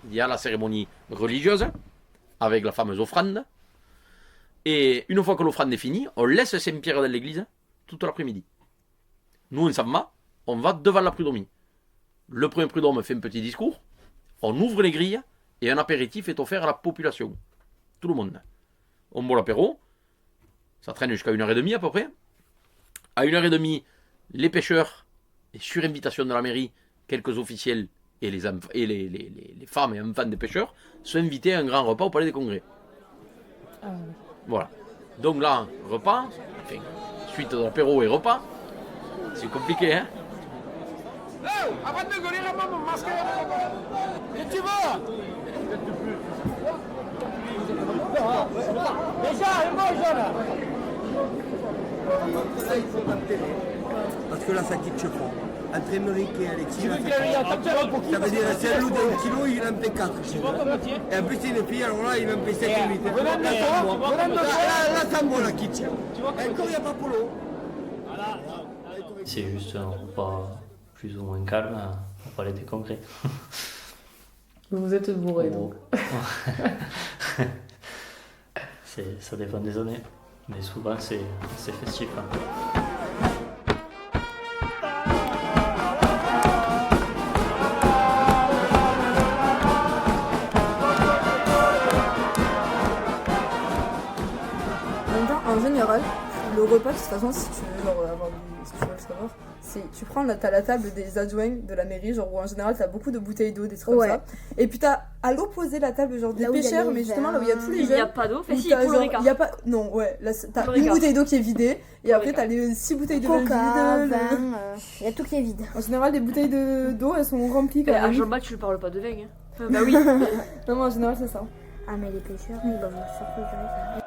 il y a la cérémonie religieuse, avec la fameuse offrande. Et une fois que l'offrande est finie, on laisse Saint-Pierre dans l'église toute l'après-midi. Nous, on s'en va devant la prud'homme. Le premier prud'homme fait un petit discours, on ouvre les grilles, et un apéritif est offert à la population. Tout le monde. On boit l'apéro, ça traîne jusqu'à 1h30 à peu près. À 1h30, les pêcheurs, et sur invitation de la mairie, quelques officiels et les femmes et enfants des pêcheurs sont invités à un grand repas au Palais des Congrès. Voilà. Donc là, repas, enfin, suite de l'apéro et repas, c'est compliqué, hein. Oh, avant de gueuler à mon masque. Que tu veux? Déjà, un bon jeune. Là, ils sont en télé. Parce que là, ça quitte fort. Entre Méric et Alexis, Tu veux là, qu'il ait un top pour qui? ça veut dire c'est un loup d'un kilo, il en fait 4. Tu vois ton métier? Et en plus, il est pris, alors là, il en fait 7 ou 8. Venant de toi, venant de toi. Là, ça me la quitte. Tu vois Et encore, il n'y a pas Polo. C'est juste un repas plus ou moins calme au Palais des Congrès. Vous êtes bourré donc. Ça dépend des années, mais souvent c'est festif. Hein. En général, le repas, de toute façon, si tu veux si tu veux le savoir, t'as la table des adjoints de la mairie, genre où en général t'as beaucoup de bouteilles d'eau, des trucs comme ça. Et puis t'as à l'opposé la table genre des Là où il y a pêcheurs, les mais justement là où il y a tous les vins. jeunes. Il n'y a pas d'eau, où fait si, t'as pour le genre- Ricard. y a pas, non, ouais, là t'as Pour le une Ricard. bouteille d'eau qui est vidée, et après Ricard. t'as les 6 bouteilles de vin Coca, vides. vin, il y a tout qui est vide. En général, les bouteilles d'eau elles sont remplies quand À même. Jean-Baptiste, tu lui parles pas de vin. Hein. Bah oui. Non, mais en général, c'est ça. Ah, mais les pêcheurs, ils doivent surtout gérer ça.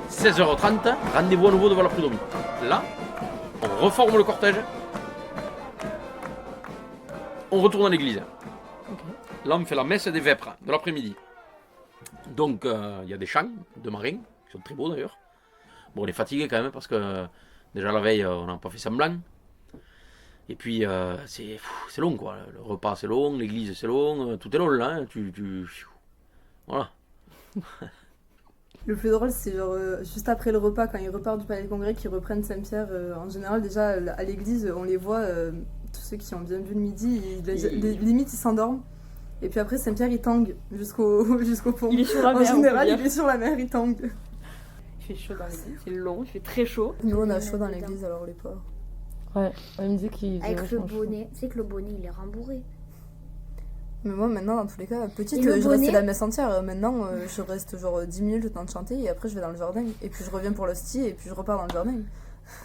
« 16h30, rendez-vous à nouveau devant la prud'homme. Là, on reforme le cortège. On retourne à l'église. Là, on fait la messe des vêpres de l'après-midi. Donc, il y a des chants de marins, qui sont très beaux d'ailleurs. Bon, on est fatigué quand même parce que déjà la veille, on n'a pas fait semblant. Et puis, c'est long quoi. Le repas c'est long, l'église c'est long, tout est long là. Hein. Voilà. Le plus drôle, c'est genre juste après le repas, quand ils repartent du Palais des Congrès, qu'ils reprennent Saint-Pierre. En général, déjà à l'église, on les voit, tous ceux qui ont bien vu le midi, limite ils s'endorment. Et puis après, Saint-Pierre il tangue jusqu'au pont. Il est sur la En mer. on peut général, dire. il est sur la mer, il tangue. Il fait chaud dans l'église, c'est long, il fait très chaud. Nous, on a chaud dans l'église, alors les pauvres. Ouais, il me disait qu'il faisait Avec le vachement chaud. bonnet. Tu sais que le bonnet, il est rembourré. Mais moi, maintenant, dans tous les cas, petite, Et le je restais bonnet la messe entière. Maintenant, je reste genre 10 minutes le temps de chanter et après, je vais dans le jardin. Et puis, je reviens pour l'hostie et puis, je repars dans le jardin.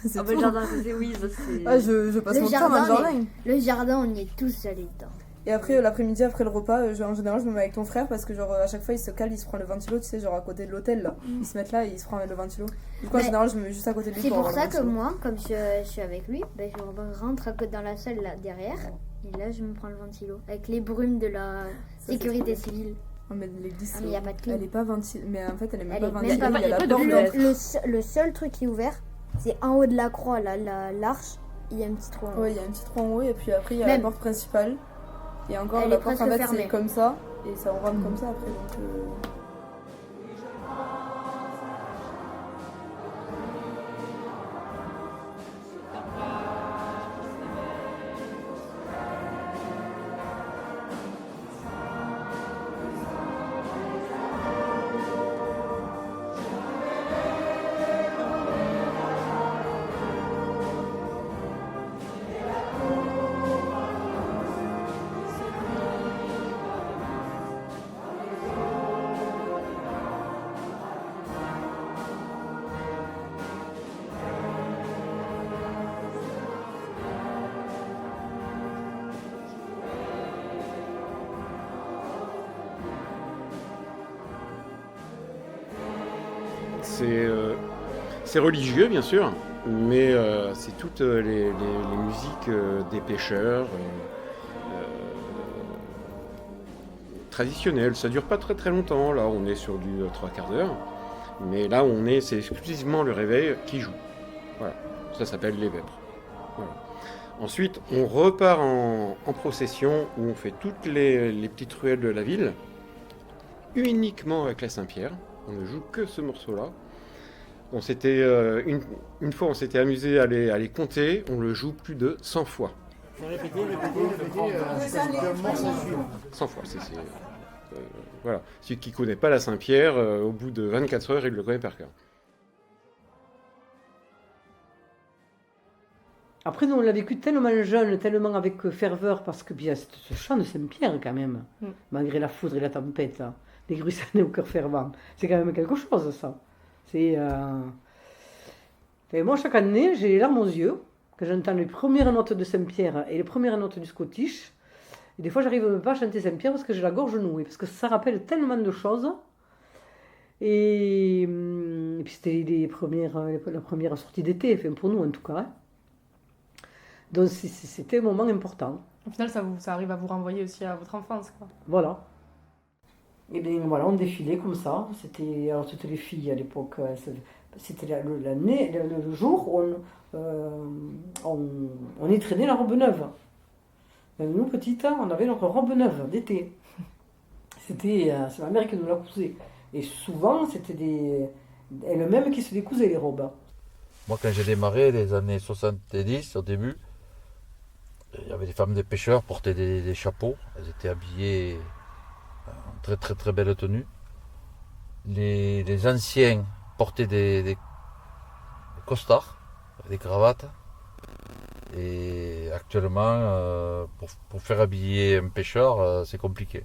C'est Ah bah, tout. le jardin, c'est oui, ça c'est. Ah, je passe Le mon temps dans le jardin, jardin. Le jardin, on y est tous allés dedans. Et après, l'après-midi, après le repas, en général, je me mets avec ton frère parce que, genre, à chaque fois, il se cale, il se prend le ventilo, tu sais, genre à côté de l'hôtel, là. Ils se mettent là et il se prend le ventilo. Du coup, en Mais général, je me mets juste à côté de lui C'est pour avoir le ça que ventilo. moi, comme je suis avec lui, ben, je rentre dans la salle là derrière. Et là, je me prends le ventilo. Avec les brumes de la c'est sécurité trop civile. Non, mais l'église, Ah, mais y a pas de clim. elle est pas ventilée. Mais en fait, elle est même Elle pas est même ventilée. pas- Il y a y a la pas de porte. fenêtre. Le seul truc qui est ouvert, c'est en haut de la croix, là, l'arche. Il y a un petit trou en haut. Ouais, il y a un petit trou en haut et puis après, il y a la Même. porte principale. Et encore, Elle la est porte, en presque fait, fermée. c'est comme ça. Et ça, on rentre comme ça après. Donc, C'est religieux, bien sûr, mais c'est toutes les musiques des pêcheurs traditionnelles. Ça dure pas très très longtemps, là on est sur du 3/4 d'heure, mais là c'est exclusivement le réveil qui joue. Voilà, ça s'appelle les vêpres. Voilà. Ensuite, on repart en procession où on fait toutes les petites ruelles de la ville, uniquement avec la Saint-Pierre. On ne joue que ce morceau-là. On s'était une fois, on s'était amusé à les compter. On le joue plus de 100 fois. Répétez. 100 fois. Voilà. Celui qui ne connaît pas la Saint-Pierre, au bout de 24 heures, il le connaît par cœur. Après, nous, on l'a vécu tellement jeune, tellement avec ferveur, parce que bien, c'est ce chant de Saint-Pierre, quand même, malgré la foudre et la tempête, hein, des gruissannés au cœur fervent. C'est quand même quelque chose, ça. C'est. Et moi, chaque année, j'ai les larmes aux yeux, quand j'entends les premières notes de Saint-Pierre et les premières notes du Scottish. Et des fois, j'arrive même pas à chanter Saint-Pierre parce que j'ai la gorge nouée, parce que ça rappelle tellement de choses. Et puis, c'était la première sortie d'été, enfin, pour nous en tout cas. Hein. Donc c'était un moment important. Au final, ça arrive à vous renvoyer aussi à votre enfance, quoi. Voilà. Et bien voilà, on défilait comme ça. C'était les filles à l'époque. C'était le jour où on étrenait la robe neuve. Même nous, petites, on avait notre robe neuve d'été. C'est ma mère qui nous la cousait. Et souvent, c'était elle-même qui se décousait les robes. Moi, quand j'ai démarré, les années 70, au début, il y avait des femmes des pêcheurs portaient des chapeaux. Elles étaient habillées en très très très belle tenue. Les anciens portaient des costards, des cravates. Et actuellement, pour faire habiller un pêcheur, c'est compliqué.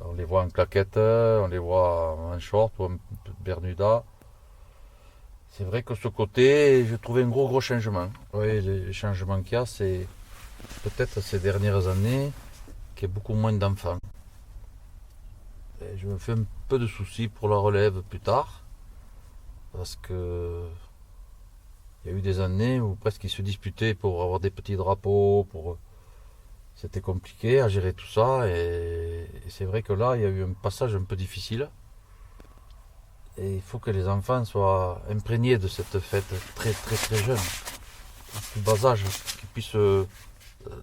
On les voit en claquettes, on les voit en short ou en bermuda. C'est vrai que ce côté, j'ai trouvé un gros changement. Oui, le changement qu'il y a, c'est peut-être ces dernières années qu'il y a beaucoup moins d'enfants. Et je me fais un peu de soucis pour la relève plus tard, parce que il y a eu des années où presque ils se disputaient pour avoir des petits drapeaux, c'était compliqué à gérer tout ça, et c'est vrai que là, il y a eu un passage un peu difficile. Et il faut que les enfants soient imprégnés de cette fête très très très jeune, au plus bas âge, qu'ils puissent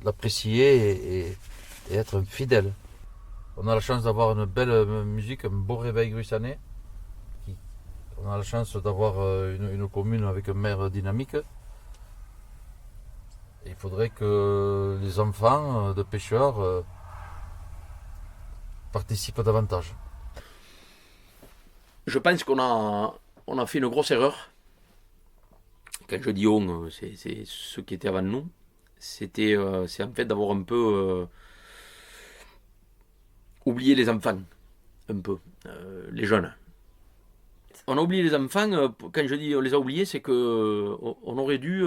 l'apprécier et être fidèles. On a la chance d'avoir une belle musique, un beau réveil gruissané. On a la chance d'avoir une commune avec un maire dynamique. Et il faudrait que les enfants de pêcheurs participent davantage. Je pense qu'on a fait une grosse erreur quand je dis on, c'est ceux qui étaient avant nous, c'est en fait d'avoir un peu oublié les enfants, un peu, les jeunes. On a oublié les enfants, quand je dis on les a oubliés, c'est que on aurait dû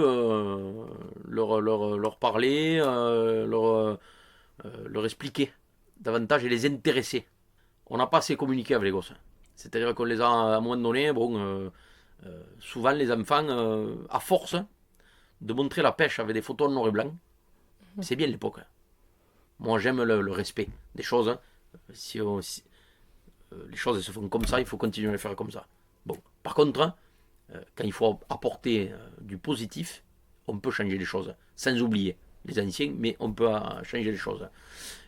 leur parler, leur expliquer davantage et les intéresser. On n'a pas assez communiqué avec les gosses. C'est-à-dire qu'on les a, à un moment donné, souvent les enfants, à force de montrer la pêche avec des photos en noir et blanc, c'est bien l'époque. Moi j'aime le respect des choses. Si les choses se font comme ça, il faut continuer à les faire comme ça. Bon, par contre, quand il faut apporter du positif, on peut changer les choses, sans oublier les anciens, mais on peut changer les choses.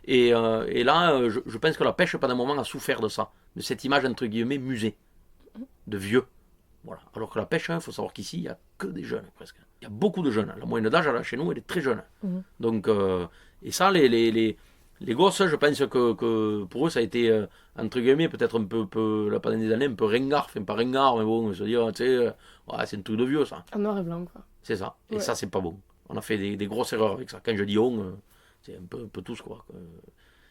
Et là, je pense que la pêche, pendant un moment, a souffert de ça, de cette image, entre guillemets, musée, de vieux. Voilà. Alors que la pêche, il faut savoir qu'ici, il n'y a que des jeunes, presque. Il y a beaucoup de jeunes. La moyenne d'âge, là, chez nous, elle est très jeune. Donc, et ça, les gosses, je pense que pour eux, ça a été, entre guillemets, peut-être un peu, là, pendant des années, un peu ringard. Enfin, pas ringard, mais bon, se dire, tu sais, ouais, c'est un truc de vieux, ça. En noir et blanc, quoi. C'est ça. Et Ouais. ça, c'est pas bon. On a fait des grosses erreurs avec ça. Quand je dis on, c'est un peu tous, quoi.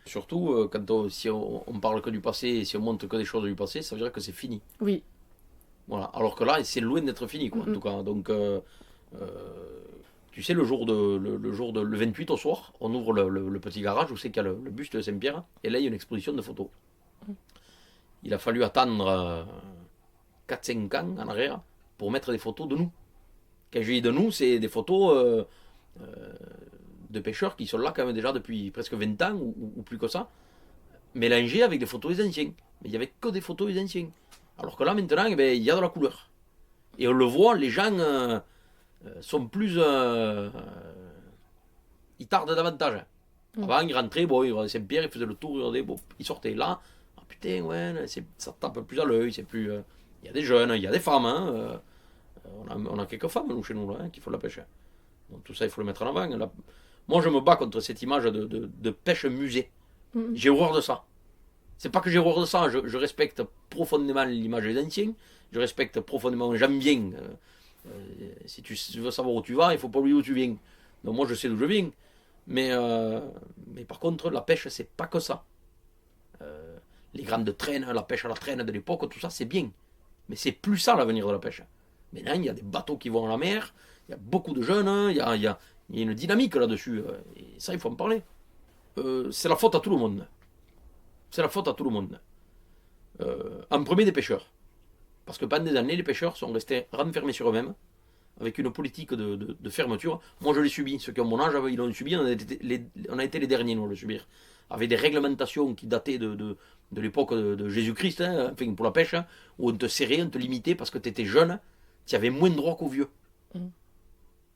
Surtout, si on parle que du passé, et si on montre que des choses du passé, ça veut dire que c'est fini. Oui. Voilà. Alors que là, c'est loin d'être fini, quoi, en tout cas. Donc, tu sais, le 28 au soir, on ouvre le petit garage où c'est qu'il y a le buste de Saint-Pierre, et là, il y a une exposition de photos. Il a fallu attendre 4-5 ans en arrière pour mettre des photos de nous. Quand je dis de nous, c'est des photos de pêcheurs qui sont là quand même déjà depuis presque 20 ans ou plus que ça, mélangées avec des photos des anciens. Mais il n'y avait que des photos des anciens. Alors que là maintenant, eh ben, il y a de la couleur. Et on le voit, les gens sont plus... ils tardent davantage. Avant, ils rentraient, bon, ils regardaient Saint-Pierre, ils faisaient le tour, ils regardaient, bon, ils sortaient là. Ah putain, ouais, ça tape plus à l'œil, c'est plus... Il y a des jeunes, il y a des femmes, hein, on a quelques femmes, nous, chez nous, là, qui font la pêche. Donc tout ça, il faut le mettre en avant. Là, moi, je me bats contre cette image de pêche musée. J'ai horreur de ça. C'est pas que j'ai horreur de ça, je respecte profondément l'image des anciens, je respecte profondément, j'aime bien. Si tu veux savoir où tu vas, il faut pas oublier où tu viens. Donc moi, je sais d'où je viens. Mais par contre, la pêche, c'est pas que ça. Les grandes traînes, la pêche à la traîne de l'époque, tout ça, c'est bien. Mais c'est plus ça l'avenir de la pêche. Maintenant, il y a des bateaux qui vont à la mer, il y a beaucoup de jeunes, hein, il y a une dynamique là-dessus. Et ça, il faut en parler. C'est la faute à tout le monde. C'est la faute à tout le monde. En premier des pêcheurs. Parce que pendant des années, les pêcheurs sont restés renfermés sur eux-mêmes, avec une politique de fermeture. Moi, je l'ai subi. Ceux qui ont mon âge, ils l'ont subi. On a été les derniers, nous, à le subir. Avec des réglementations qui dataient de l'époque de Jésus-Christ, hein, enfin, pour la pêche, hein, où on te serrait, on te limitait parce que tu étais jeune, tu avais moins de droits qu'aux vieux.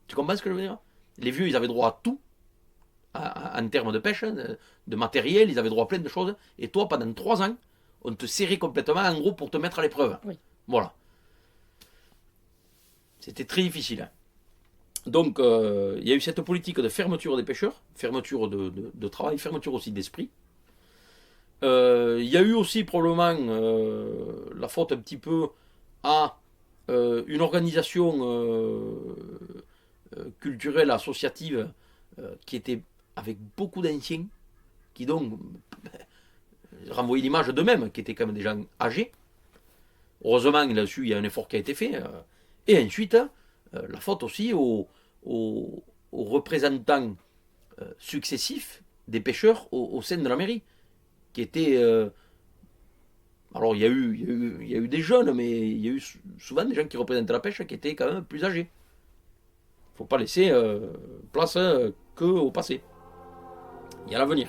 Tu comprends ce que je veux dire? Les vieux, ils avaient droit à tout, en termes de pêche, de matériel, ils avaient droit à plein de choses. Et toi, pendant 3 ans, on te serrait complètement, en gros, pour te mettre à l'épreuve. Oui. Voilà. C'était très difficile. Hein. Donc, il y a eu cette politique de fermeture des pêcheurs, fermeture de travail, fermeture aussi d'esprit. Il y a eu aussi probablement la faute un petit peu à une organisation culturelle, associative, qui était avec beaucoup d'anciens, qui donc renvoyaient l'image d'eux-mêmes, qui étaient quand même des gens âgés. Heureusement, là-dessus, il y a un effort qui a été fait. Et ensuite, la faute aussi aux représentants successifs des pêcheurs au sein de la mairie, qui étaient... alors, il y a eu des jeunes, mais il y a eu souvent des gens qui représentaient la pêche qui étaient quand même plus âgés. Il ne faut pas laisser place qu'au passé. Il y a l'avenir.